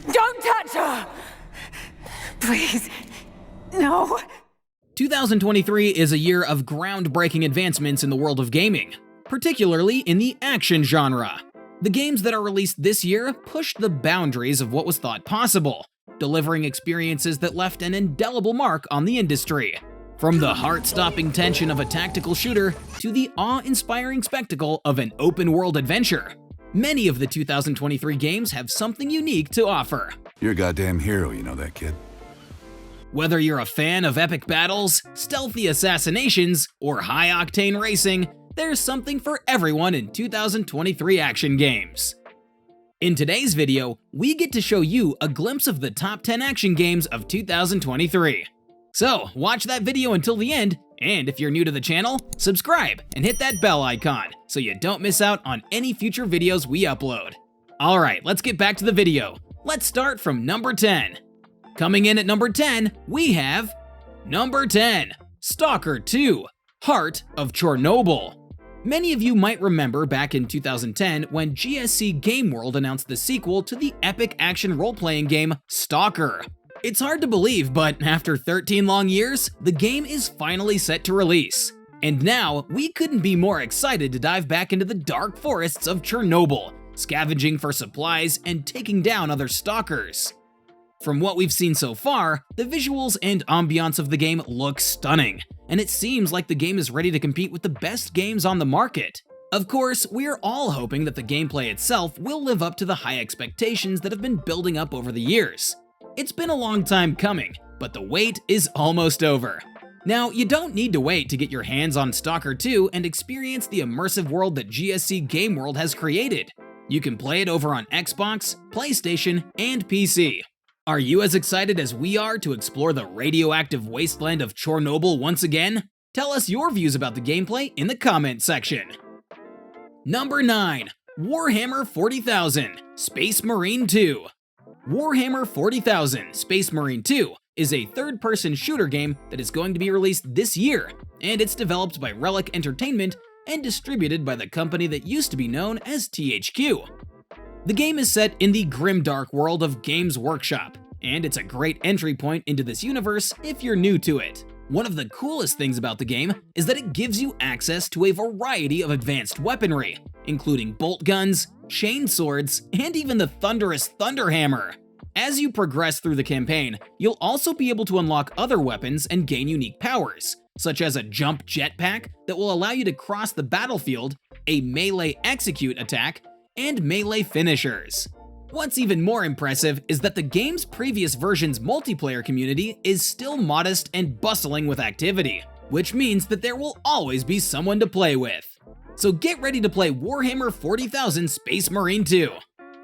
Don't touch her! Please, no. 2023 is a year of groundbreaking advancements in the world of gaming, particularly in the action genre. The games that are released this year pushed the boundaries of what was thought possible, delivering experiences that left an indelible mark on the industry. From the heart-stopping tension of a tactical shooter to the awe-inspiring spectacle of an open-world adventure, many of the 2023 games have something unique to offer. You're a goddamn hero, you know that, kid. Whether you're a fan of epic battles, stealthy assassinations, or high-octane racing, there's something for everyone in 2023 action games. In today's video, we get to show you a glimpse of the top 10 action games of 2023. So, watch that video until the end, and if you're new to the channel, subscribe and hit that bell icon so you don't miss out on any future videos we upload. Alright, let's get back to the video. Let's start from number 10. Coming in at number 10, we have number 10, Stalker 2, Heart of Chernobyl. Many of you might remember back in 2010 when GSC Game World announced the sequel to the epic action role-playing game Stalker. It's hard to believe, but after 13 long years, the game is finally set to release. And now, we couldn't be more excited to dive back into the dark forests of Chernobyl, scavenging for supplies and taking down other stalkers. From what we've seen so far, the visuals and ambiance of the game look stunning, and it seems like the game is ready to compete with the best games on the market. Of course, we're all hoping that the gameplay itself will live up to the high expectations that have been building up over the years. It's been a long time coming, but the wait is almost over. Now, you don't need to wait to get your hands on Stalker 2 and experience the immersive world that GSC Game World has created. You can play it over on Xbox, PlayStation, and PC. Are you as excited as we are to explore the radioactive wasteland of Chornobyl once again? Tell us your views about the gameplay in the comment section. Number 9. Warhammer 40,000 Space Marine 2. Warhammer 40,000 Space Marine 2 is a third-person shooter game that is going to be released this year, and it's developed by Relic Entertainment and distributed by the company that used to be known as THQ. The game is set in the grimdark world of Games Workshop, and it's a great entry point into this universe if you're new to it. One of the coolest things about the game is that it gives you access to a variety of advanced weaponry, including bolt guns, chain swords, and even the thunderous Thunderhammer. As you progress through the campaign, you'll also be able to unlock other weapons and gain unique powers, such as a jump jetpack that will allow you to cross the battlefield, a melee execute attack, and melee finishers. What's even more impressive is that the game's previous version's multiplayer community is still modest and bustling with activity, which means that there will always be someone to play with. So get ready to play Warhammer 40,000 Space Marine 2.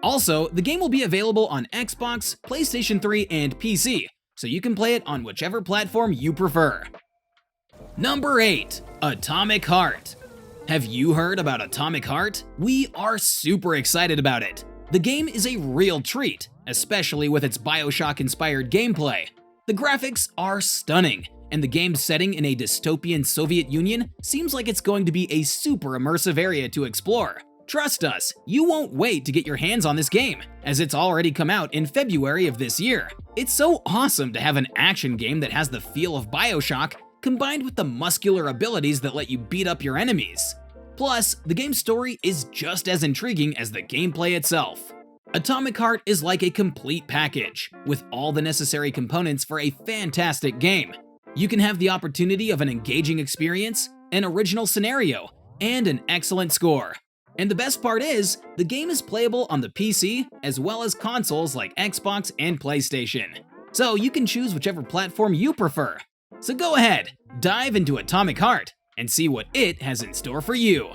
Also, the game will be available on Xbox, PlayStation 3, and PC, so you can play it on whichever platform you prefer. Number 8. Atomic Heart. Have you heard about Atomic Heart? We are super excited about it. The game is a real treat, especially with its BioShock-inspired gameplay. The graphics are stunning, and the game's setting in a dystopian Soviet Union seems like it's going to be a super immersive area to explore. Trust us, you won't wait to get your hands on this game, as it's already come out in February of this year. It's so awesome to have an action game that has the feel of BioShock combined with the muscular abilities that let you beat up your enemies. Plus, the game's story is just as intriguing as the gameplay itself. Atomic Heart is like a complete package, with all the necessary components for a fantastic game. You can have the opportunity of an engaging experience, an original scenario, and an excellent score. And the best part is, the game is playable on the PC as well as consoles like Xbox and PlayStation. So you can choose whichever platform you prefer. So go ahead, dive into Atomic Heart and see what it has in store for you.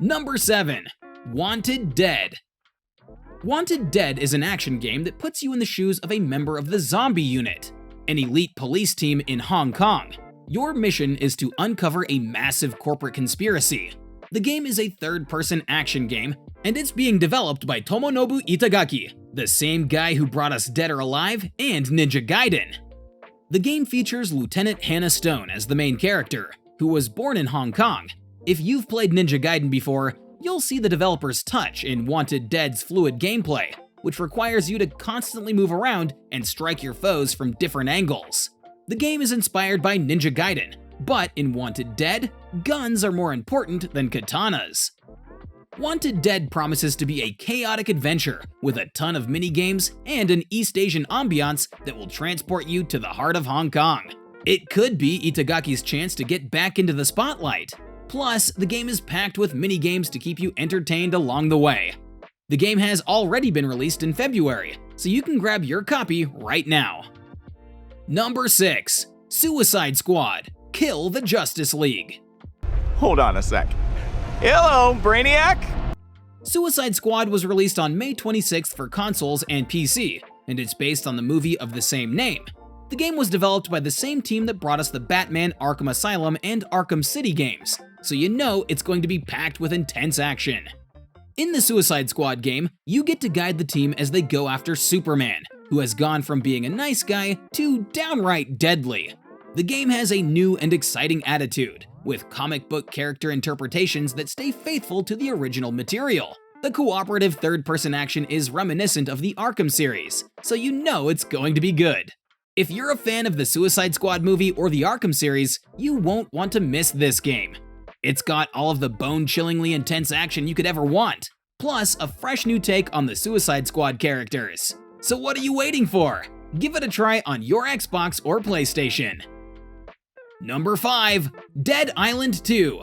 Number 7. Wanted Dead. Wanted Dead is an action game that puts you in the shoes of a member of the Zombie Unit, an elite police team in Hong Kong. Your mission is to uncover a massive corporate conspiracy. The game is a third-person action game, and it's being developed by Tomonobu Itagaki, the same guy who brought us Dead or Alive and Ninja Gaiden. The game features Lieutenant Hannah Stone as the main character, who was born in Hong Kong. If you've played Ninja Gaiden before, you'll see the developer's touch in Wanted Dead's fluid gameplay, which requires you to constantly move around and strike your foes from different angles. The game is inspired by Ninja Gaiden, but in Wanted Dead, guns are more important than katanas. Wanted Dead promises to be a chaotic adventure with a ton of minigames and an East Asian ambiance that will transport you to the heart of Hong Kong. It could be Itagaki's chance to get back into the spotlight. Plus, the game is packed with minigames to keep you entertained along the way. The game has already been released in February, so you can grab your copy right now. Number 6. Suicide Squad: Kill the Justice League. Hold on a sec. Hello, Brainiac? Suicide Squad was released on May 26th for consoles and PC, and it's based on the movie of the same name. The game was developed by the same team that brought us the Batman Arkham Asylum and Arkham City games, so you know it's going to be packed with intense action. In the Suicide Squad game, you get to guide the team as they go after Superman, who has gone from being a nice guy to downright deadly. The game has a new and exciting attitude, with comic book character interpretations that stay faithful to the original material. The cooperative third-person action is reminiscent of the Arkham series, so you know it's going to be good. If you're a fan of the Suicide Squad movie or the Arkham series, you won't want to miss this game. It's got all of the bone-chillingly intense action you could ever want, plus a fresh new take on the Suicide Squad characters. So what are you waiting for? Give it a try on your Xbox or PlayStation. Number 5. Dead Island 2.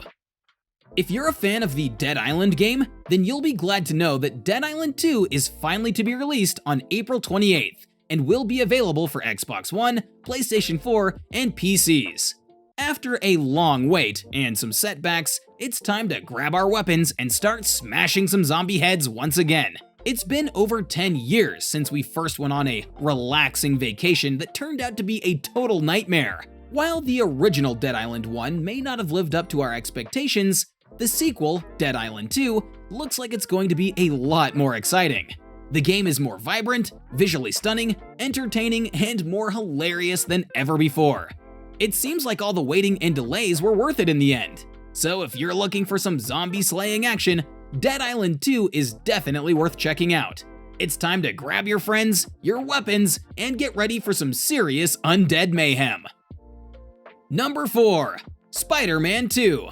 If you're a fan of the Dead Island game, then you'll be glad to know that Dead Island 2 is finally to be released on April 28th and will be available for Xbox One, PlayStation 4, and PCs. After a long wait and some setbacks, it's time to grab our weapons and start smashing some zombie heads once again. It's been over 10 years since we first went on a relaxing vacation that turned out to be a total nightmare. While the original Dead Island 1 may not have lived up to our expectations, the sequel, Dead Island 2, looks like it's going to be a lot more exciting. The game is more vibrant, visually stunning, entertaining, and more hilarious than ever before. It seems like all the waiting and delays were worth it in the end. So if you're looking for some zombie-slaying action, Dead Island 2 is definitely worth checking out. It's time to grab your friends, your weapons, and get ready for some serious undead mayhem. Number 4. SpiderMan II.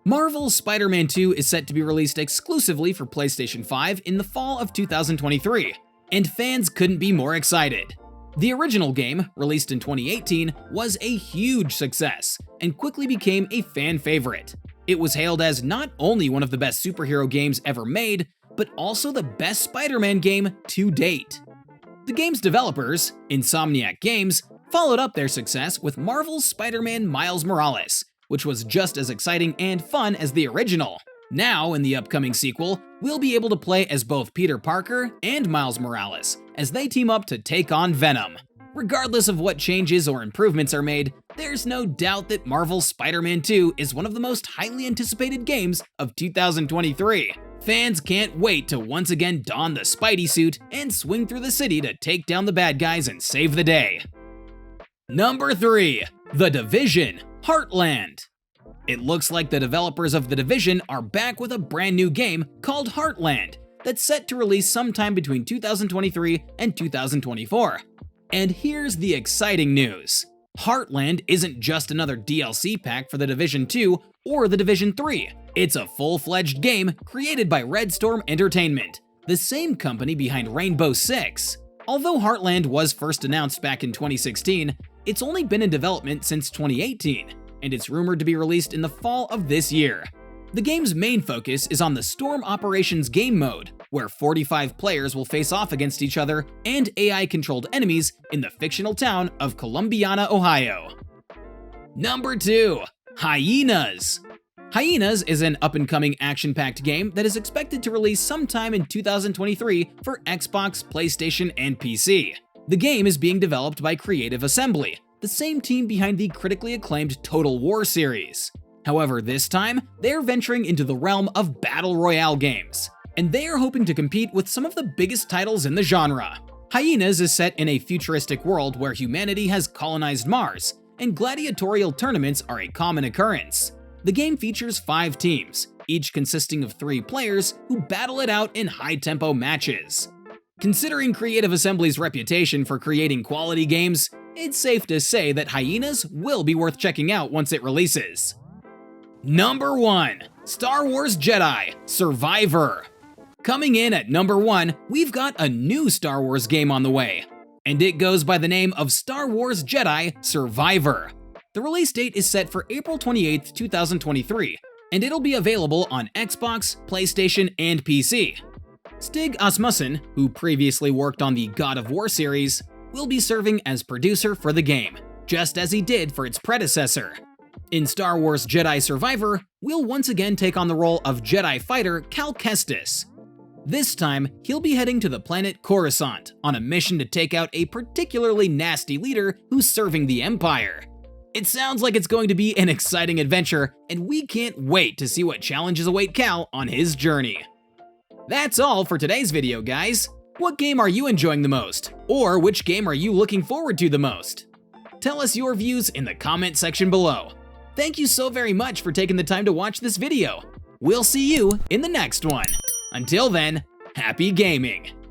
Marvel's Spider-Man II is set to be released exclusively for PlayStation 5 in the fall of 2023, and fans couldn't be more excited. The original game, released in 2018, was a huge success and quickly became a fan favorite. It was hailed as not only one of the best superhero games ever made, but also the best Spider-Man game to date. The game's developers, Insomniac Games, followed up their success with Marvel's Spider-Man Miles Morales, which was just as exciting and fun as the original. Now, in the upcoming sequel, we'll be able to play as both Peter Parker and Miles Morales as they team up to take on Venom. Regardless of what changes or improvements are made, there's no doubt that Marvel's Spider-Man 2 is one of the most highly anticipated games of 2023. Fans can't wait to once again don the Spidey suit and swing through the city to take down the bad guys and save the day. Number 3. The Division Heartland. It looks like the developers of The Division are back with a brand new game called Heartland that's set to release sometime between 2023 and 2024. And here's the exciting news. Heartland isn't just another DLC pack for The Division 2 or The Division 3. It's a full-fledged game created by Red Storm Entertainment, the same company behind Rainbow Six. Although Heartland was first announced back in 2016, it's only been in development since 2018, and it's rumored to be released in the fall of this year. The game's main focus is on the Storm Operations game mode, where 45 players will face off against each other and AI-controlled enemies in the fictional town of Columbiana, Ohio. Number 2. Hyenas. Hyenas is an up-and-coming action-packed game that is expected to release sometime in 2023 for Xbox, PlayStation, and PC. The game is being developed by Creative Assembly, the same team behind the critically acclaimed Total War series. However, this time, they're venturing into the realm of battle royale games, and they are hoping to compete with some of the biggest titles in the genre. Hyenas is set in a futuristic world where humanity has colonized Mars, and gladiatorial tournaments are a common occurrence. The game features 5 teams, each consisting of 3 players who battle it out in high-tempo matches. Considering Creative Assembly's reputation for creating quality games, it's safe to say that Hyenas will be worth checking out once it releases. Number 1. Star Wars Jedi Survivor. Coming in at number 1, we've got a new Star Wars game on the way, and it goes by the name of Star Wars Jedi Survivor. The release date is set for April 28, 2023, and it'll be available on Xbox, PlayStation, and PC. Stig Asmussen, who previously worked on the God of War series, will be serving as producer for the game, just as he did for its predecessor. In Star Wars Jedi Survivor, we'll once again take on the role of Jedi fighter Cal Kestis. This time, he'll be heading to the planet Coruscant on a mission to take out a particularly nasty leader who's serving the Empire. It sounds like it's going to be an exciting adventure, and we can't wait to see what challenges await Cal on his journey. That's all for today's video, guys. What game are you enjoying the most? Or which game are you looking forward to the most? Tell us your views in the comment section below. Thank you so very much for taking the time to watch this video. We'll see you in the next one. Until then, happy gaming!